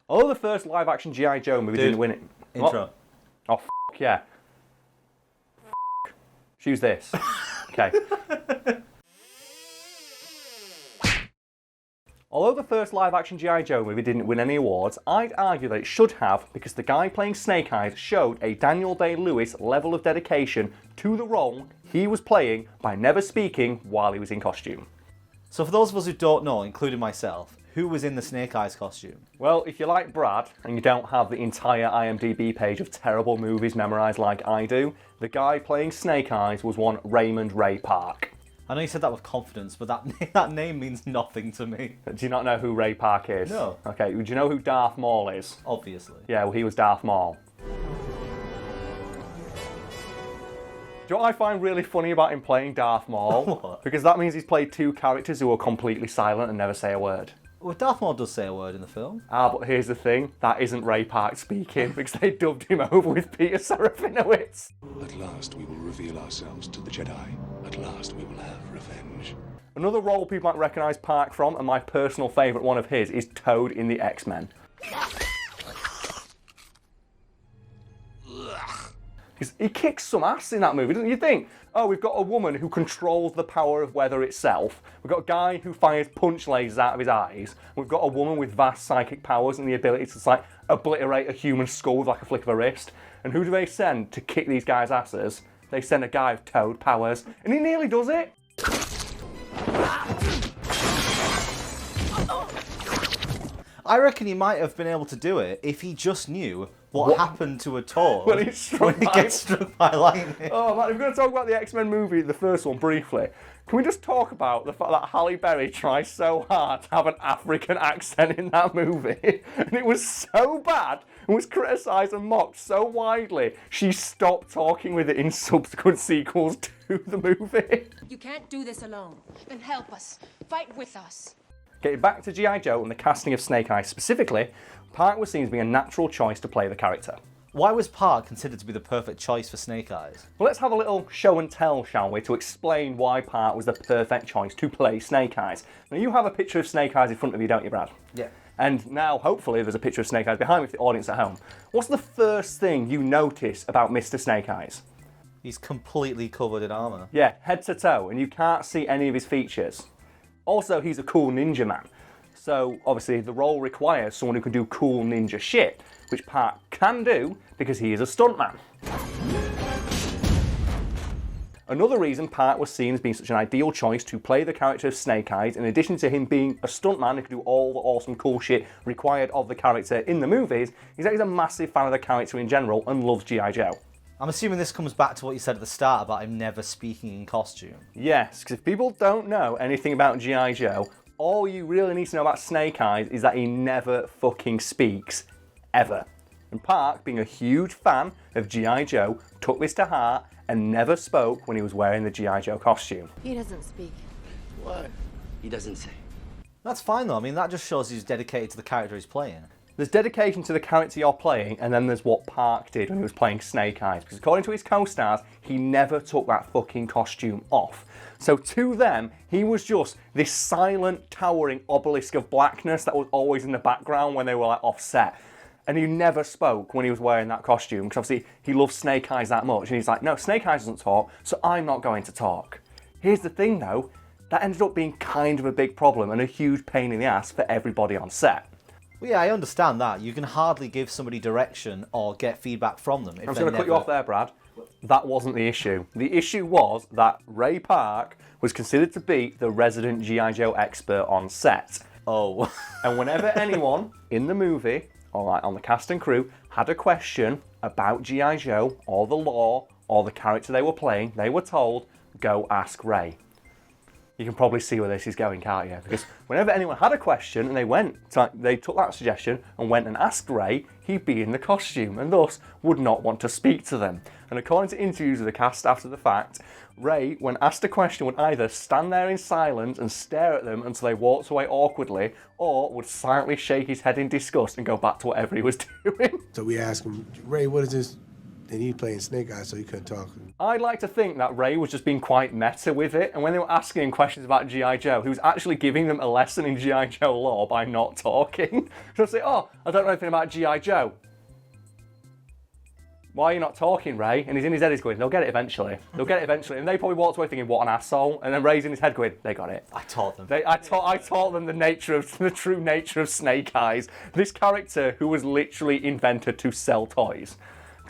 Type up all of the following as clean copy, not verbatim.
Although the first live-action G.I. Joe movie didn't win it... Intro. What? Oh, yeah. Choose this. Okay. Although the first live-action G.I. Joe movie didn't win any awards, I'd argue that it should have because the guy playing Snake Eyes showed a Daniel Day-Lewis level of dedication to the role he was playing by never speaking while he was in costume. So for those of us who don't know, including myself, who was in the Snake Eyes costume? Well, if you're like Brad and you don't have the entire IMDb page of terrible movies memorised like I do, the guy playing Snake Eyes was one Raymond Ray Park. I know you said that with confidence, but that name means nothing to me. Do you not know who Ray Park is? No. Okay, do you know who Darth Maul is? Obviously. Yeah, well, he was Darth Maul. Do you know what I find really funny about him playing Darth Maul? What? Because that means he's played two characters who are completely silent and never say a word. Well, Darth Maul does say a word in the film. Ah, but here's the thing, that isn't Ray Park speaking because they dubbed him over with Peter Serafinowicz. At last we will reveal ourselves to the Jedi. At last we will have revenge. Another role people might recognise Park from, and my personal favourite one of his, is Toad in the X-Men. He kicks some ass in that movie, doesn't you think? Oh, we've got a woman who controls the power of weather itself. We've got a guy who fires punch lasers out of his eyes. We've got a woman with vast psychic powers and the ability to like obliterate a human skull with like a flick of a wrist. And who do they send to kick these guys' asses? They send a guy with Toad powers, and he nearly does it. I reckon he might have been able to do it if he just knew what happened to a Toad when he gets struck by lightning. Oh man, if we're going to talk about the X-Men movie, the first one, briefly, can we just talk about the fact that Halle Berry tries so hard to have an African accent in that movie, and it was so bad, and was criticised and mocked so widely, she stopped talking with it in subsequent sequels to the movie. You can't do this alone. Then help us. Fight with us. Getting back to G.I. Joe and the casting of Snake Eyes specifically, Park was seen as being a natural choice to play the character. Why was Park considered to be the perfect choice for Snake Eyes? Well, let's have a little show and tell, shall we, to explain why Park was the perfect choice to play Snake Eyes. Now, you have a picture of Snake Eyes in front of you, don't you, Brad? Yeah. And now, hopefully, there's a picture of Snake Eyes behind me for the audience at home. What's the first thing you notice about Mr. Snake Eyes? He's completely covered in armour. Yeah, head to toe, and you can't see any of his features. Also, he's a cool ninja man. So, obviously, the role requires someone who can do cool ninja shit, which Park can do because he is a stuntman. Another reason Park was seen as being such an ideal choice to play the character of Snake Eyes, in addition to him being a stuntman who can do all the awesome cool shit required of the character in the movies, is that he's a massive fan of the character in general and loves G.I. Joe. I'm assuming this comes back to what you said at the start about him never speaking in costume. Yes, because if people don't know anything about G.I. Joe, all you really need to know about Snake Eyes is that he never fucking speaks, ever. And Park, being a huge fan of G.I. Joe, took this to heart and never spoke when he was wearing the G.I. Joe costume. He doesn't speak. What? He doesn't say. That's fine though, I mean that just shows he's dedicated to the character he's playing. There's dedication to the character you're playing, and then there's what Park did when he was playing Snake Eyes. Because according to his co-stars, he never took that fucking costume off. So to them, he was just this silent, towering obelisk of blackness that was always in the background when they were like offset. And he never spoke when he was wearing that costume, because obviously he loves Snake Eyes that much. And he's like, no, Snake Eyes doesn't talk, so I'm not going to talk. Here's the thing though, that ended up being kind of a big problem and a huge pain in the ass for everybody on set. Well, yeah, I understand that. You can hardly give somebody direction or get feedback from them. I'm just going to cut you off there, Brad. That wasn't the issue. The issue was that Ray Park was considered to be the resident G.I. Joe expert on set. Oh. And whenever anyone in the movie, or like on the cast and crew, had a question about G.I. Joe, or the lore, or the character they were playing, they were told, go ask Ray. You can probably see where this is going, can't you? Because whenever anyone had a question and they took that suggestion and went and asked Ray, he'd be in the costume and thus would not want to speak to them. And according to interviews with the cast after the fact, Ray, when asked a question, would either stand there in silence and stare at them until they walked away awkwardly, or would silently shake his head in disgust and go back to whatever he was doing. So we asked him, Ray, what is this and he playing Snake Eyes, so he couldn't talk. I'd like to think that Ray was just being quite meta with it, and when they were asking him questions about G.I. Joe, he was actually giving them a lesson in G.I. Joe lore by not talking. So say, oh, I don't know anything about G.I. Joe. Why are you not talking, Ray? And he's in his head, he's going, they'll get it eventually. They'll get it eventually. And they probably walked away thinking, what an asshole. And then Ray's in his head going, they got it. I taught them. I taught them the true nature of Snake Eyes. This character who was literally invented to sell toys.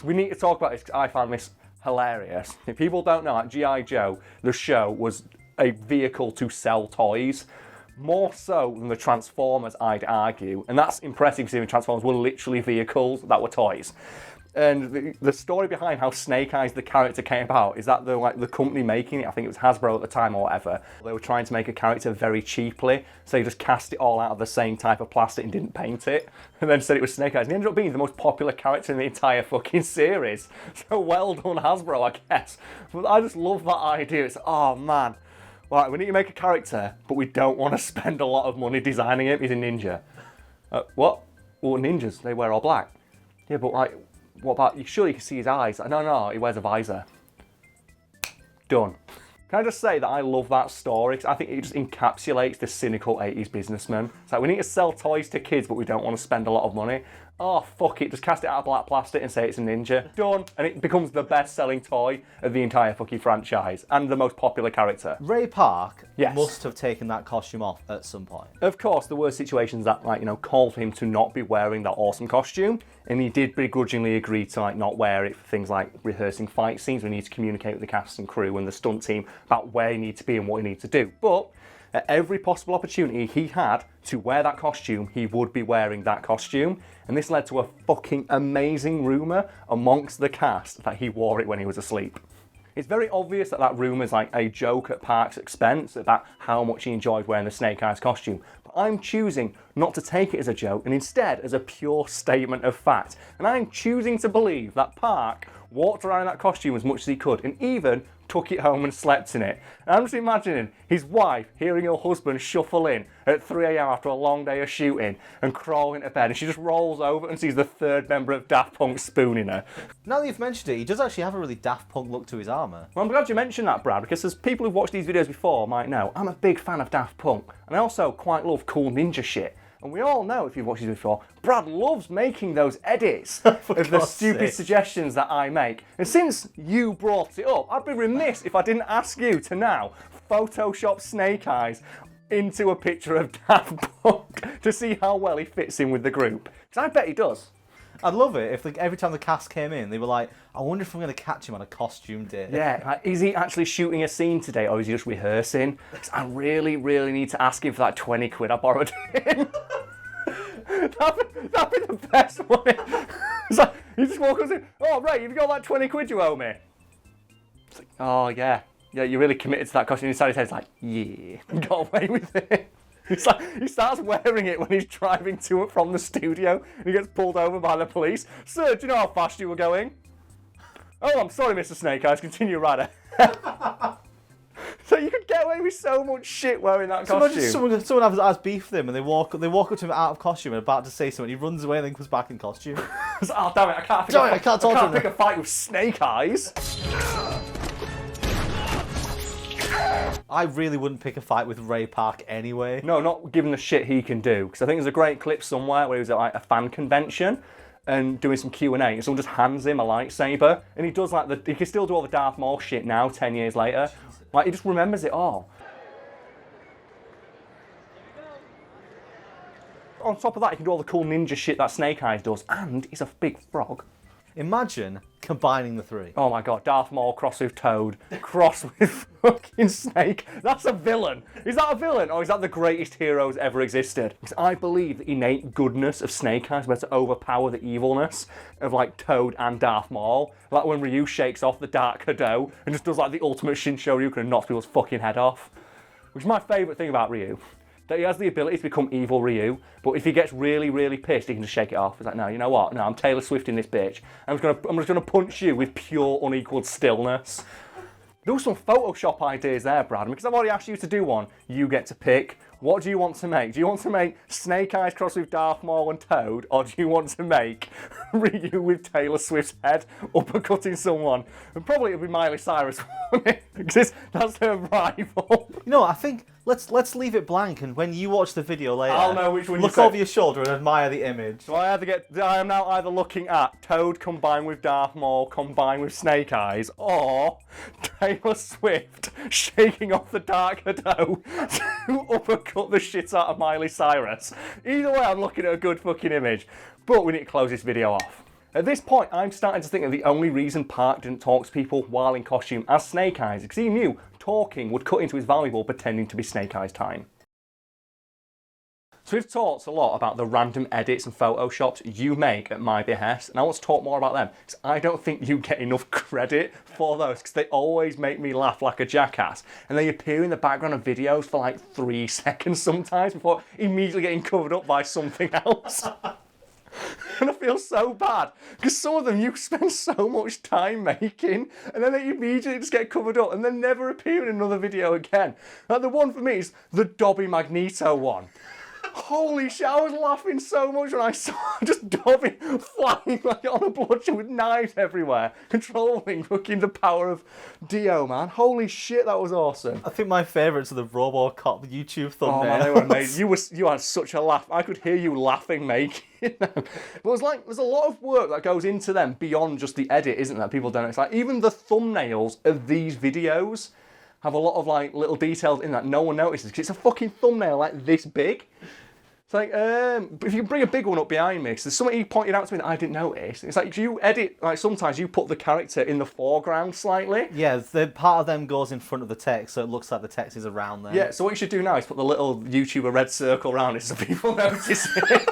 We need to talk about this because I found this hilarious. If people don't know, like G.I. Joe, the show was a vehicle to sell toys. More so than the Transformers, I'd argue. And that's impressive considering Transformers were literally vehicles that were toys. And the story behind how Snake Eyes, the character, came about is that the company making it, I think it was Hasbro at the time or whatever, they were trying to make a character very cheaply, so they just cast it all out of the same type of plastic and didn't paint it, and then said it was Snake Eyes. And he ended up being the most popular character in the entire fucking series. So well done, Hasbro, I guess. But I just love that idea. It's, oh man, right, we need to make a character, but we don't want to spend a lot of money designing him. He's a ninja. What? Well, ninjas, they wear all black. Yeah, but like, what about, you sure you can see his eyes? No, he wears a visor. Done. Can I just say that I love that story, because I think it just encapsulates the cynical 80s businessman. It's like, we need to sell toys to kids, but we don't want to spend a lot of money. Oh, fuck it, just cast it out of black plastic and say it's a ninja. Done. And it becomes the best-selling toy of the entire fucking franchise, and the most popular character. Ray Park Yes. must have taken that costume off at some point. Of course, there were situations that, called for him to not be wearing that awesome costume, and he did begrudgingly agree to, not wear it for things like rehearsing fight scenes. We need to communicate with the cast and crew and the stunt team about where he needs to be and what he needs to do. But at every possible opportunity he had to wear that costume, he would be wearing that costume. And this led to a fucking amazing rumour amongst the cast that he wore it when he was asleep. It's very obvious that rumour is like a joke at Park's expense about how much he enjoyed wearing the Snake Eyes costume. But I'm choosing not to take it as a joke and instead as a pure statement of fact. And I'm choosing to believe that Park walked around in that costume as much as he could and even took it home and slept in it. And I'm just imagining his wife hearing her husband shuffle in at 3 a.m. after a long day of shooting and crawl into bed, and she just rolls over and sees the third member of Daft Punk spooning her. Now that you've mentioned it, he does actually have a really Daft Punk look to his armour. Well, I'm glad you mentioned that, Brad, because as people who've watched these videos before might know, I'm a big fan of Daft Punk, and I also quite love cool ninja shit. And we all know, if you've watched these before, Brad loves making those edits of the stupid suggestions that I make. And since you brought it up, I'd be remiss if I didn't ask you to now Photoshop Snake Eyes into a picture of Daft Punk to see how well he fits in with the group. Because I bet he does. I'd love it if every time the cast came in, they were like, I wonder if I'm going to catch him on a costume day. Yeah, like, is he actually shooting a scene today or is he just rehearsing? Because I really, really need to ask him for that 20 quid I borrowed him. That'd be the best one. It's like, you just walk up and say, oh, Ray, you've got that 20 quid you owe me? It's like, oh, yeah. Yeah, you're really committed to that costume. Inside his head, it's like, yeah, got away with it. It's like, he starts wearing it when he's driving to and from the studio and he gets pulled over by the police. Sir, do you know how fast you were going? Oh, I'm sorry, Mr. Snake Eyes. Continue right ahead. So you could get away with so much shit wearing that costume. Imagine someone has beef with him and they walk up to him out of costume and about to say something. He runs away and then comes back in costume. Oh, damn it, I can't pick a fight with Snake Eyes. I really wouldn't pick a fight with Ray Park anyway. No, not given the shit he can do. Because I think there's a great clip somewhere where he was at a fan convention and doing some Q&A and someone just hands him a lightsaber. And he does he can still do all the Darth Maul shit now, 10 years later. Like, he just remembers it all. On top of that, he can do all the cool ninja shit that Snake Eyes does. And he's a big frog. Imagine combining the three. Oh my god, Darth Maul cross with Toad, cross with fucking Snake. That's a villain. Is that a villain, or is that the greatest heroes ever existed? Because I believe the innate goodness of Snake Eyes was to overpower the evilness of Toad and Darth Maul. Like when Ryu shakes off the Dark Hado and just does the ultimate Shin Shoryuken and knocks people's fucking head off. Which is my favourite thing about Ryu. That he has the ability to become evil Ryu, but if he gets really, really pissed, he can just shake it off. He's like, no, you know what? No, I'm Taylor Swift in this bitch. I'm just gonna punch you with pure, unequaled stillness. There were some Photoshop ideas there, Brad, because I've already asked you to do one. You get to pick. What do you want to make? Do you want to make Snake Eyes crossed with Darth Maul and Toad, or do you want to make Ryu with Taylor Swift's head uppercutting someone? And probably it'll be Miley Cyrus, won't it? Because that's her rival. You know what, I think let's leave it blank, and when you watch the video later, I'll know which one you look said. over your shoulder and admire the image. So I am now either looking at Toad combined with Darth Maul combined with Snake Eyes, or Taylor Swift shaking off the Dark Hado to uppercut the shit out of Miley Cyrus. Either way, I'm looking at a good fucking image. But we need to close this video off. At this point, I'm starting to think that the only reason Park didn't talk to people while in costume as Snake Eyes is because he knew talking would cut into his valuable pretending to be Snake Eyes time. So we've talked a lot about the random edits and photoshops you make at my behest, and I want to talk more about them, because I don't think you get enough credit for those, because they always make me laugh like a jackass, and they appear in the background of videos for like 3 seconds sometimes before immediately getting covered up by something else. And I feel so bad, because some of them you spend so much time making, and then they immediately just get covered up, and then never appear in another video again. Like the one for me is the Dobby Magneto one. Holy shit, I was laughing so much when I saw just Dobby flying like on a bloodshed with knives everywhere, controlling fucking the power of Dio, man. Holy shit, that was awesome. I think my favourites are the RoboCop YouTube thumbnails. Oh man, they were amazing. You had such a laugh. I could hear you laughing making them. But it was like, there's a lot of work that goes into them beyond just the edit, isn't there? People don't know. It's like, even the thumbnails of these videos have a lot of like little details in that no one notices, because it's a fucking thumbnail like this big. It's like, if you can bring a big one up behind me, because there's something he pointed out to me that I didn't notice. It's like, do you edit, like sometimes you put the character in the foreground slightly? Yeah, the part of them goes in front of the text, so it looks like the text is around there. Yeah, so what you should do now is put the little YouTuber red circle around it so people notice it.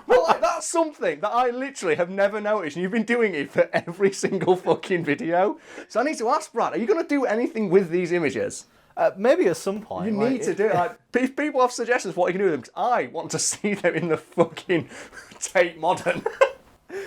Well, like, that's something that I literally have never noticed, and you've been doing it for every single fucking video. So I need to ask Brad, are you going to do anything with these images? Maybe at some point. You need to do it. Like, if people have suggestions for what you can do with them, because I want to see them in the fucking Tate Modern.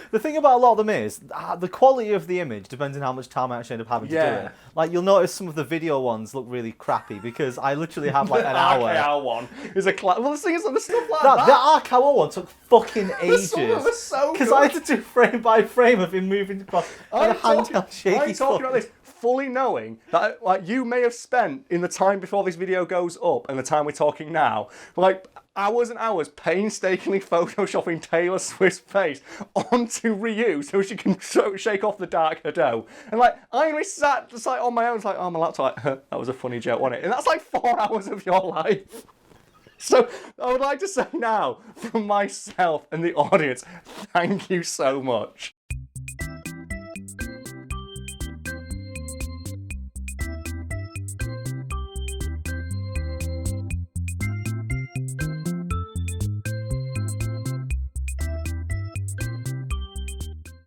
The thing about a lot of them is, the quality of the image depends on how much time I actually end up having to do it. Like, you'll notice some of the video ones look really crappy, because I literally have like an hour. The Arcade one is a well, the thing is, the stuff like The that. Arcade one took fucking ages. Some of them are so Because good. I had to do frame by frame of him moving across on a handheld shaky I'm talking about this fully knowing that like you may have spent in the time before this video goes up and the time we're talking now, like hours and hours painstakingly photoshopping Taylor Swift's face onto Ryu so she can shake off the Dark Hado. And like I only sat just like on my own, like, oh, my laptop, like, that was a funny joke, wasn't it? And that's like 4 hours of your life. So I would like to say now, from myself and the audience, thank you so much.